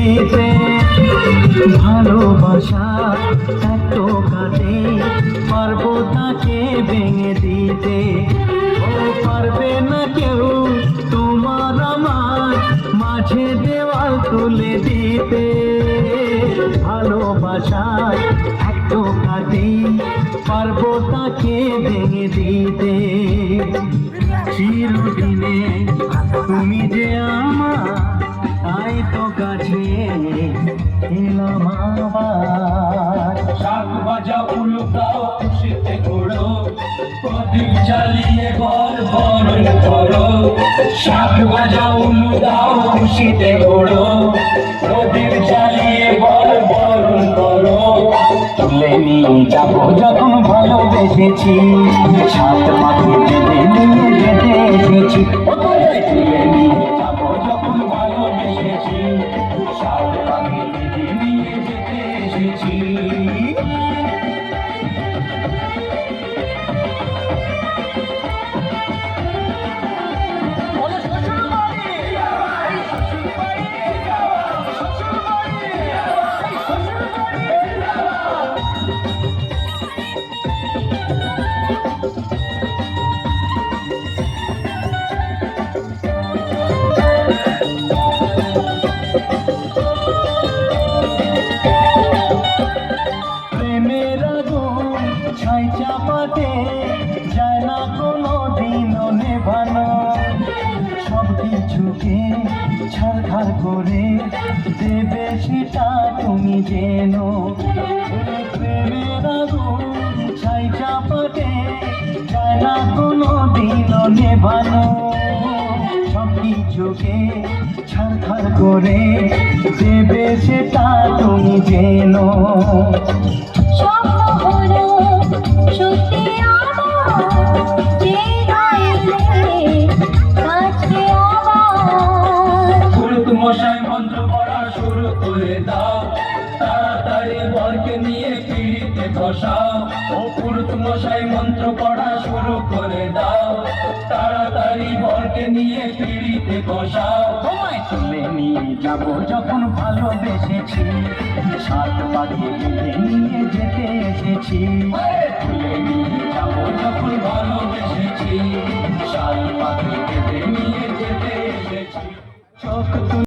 দিতে। ভালোবাসা এত কাটে, পারবো তাকে ভেঙে দিতে। ও পারবে না কেউ তোমার আমার মাঝে দেওয়াল তুলে দিতে। ভালোবাসা এত কাটে, পারবো তাকে ভেঙে দিতে। চিরদিনে তুমি যে আমার, তাই তো কাছে এলাম আবার। শাক ভাজা উলুটাও খুশিতে ঘোড়ো, প্রদীপ জ্বালিয়ে ঘর বরণ করো। শাক ভাজা উলুটাও খুশিতে ঘোড়ো, প্রদীপ জ্বালিয়ে ঘর বরণ করো। তুলে নিয়ে যাবো যখন ভালোবেসেছি, সাত মাকে বেঁধে নিয়ে যেতে এসেছি। তুলে নিয়ে যাবো যখন ভালোবেসেছি, সাত মাকে বেঁধে নিয়ে যেতে এসেছি। প্রেমের আগুন ছাই চাপাতে যায় না কোনো দিনও নেভানো। সব কিছুকে ছাড়খাড় করে দেবে সেটা তুমি যেন। প্রেমের আগুন ছাই চাপাতে যায় না কোনো দিনও নেভানো। সব কিছুকে ছাড়খাড় করে দেবে সেটা তুমি যেন। মশাই মন্ত্র পড়া শুরু করে দাও, তাড়াতাড়ি বরকে নিয়ে পিড়িতে বসাও। ও পুরুত মশাই মন্ত্র পড়া শুরু করে দাও, তাড়াতাড়ি বরকে নিয়ে পিড়িতে বসাও। তোমায় তুলে নিয়ে যাবো যখন ভালোবেসেছি, সাত পাখি বেঁধে নিয়ে যেতে এসেছি। তুলে নিয়ে যাবো যখন ভালোবেসেছি, সাত পাখি বেঁধে নিয়ে যেতে এসেছি। চোখ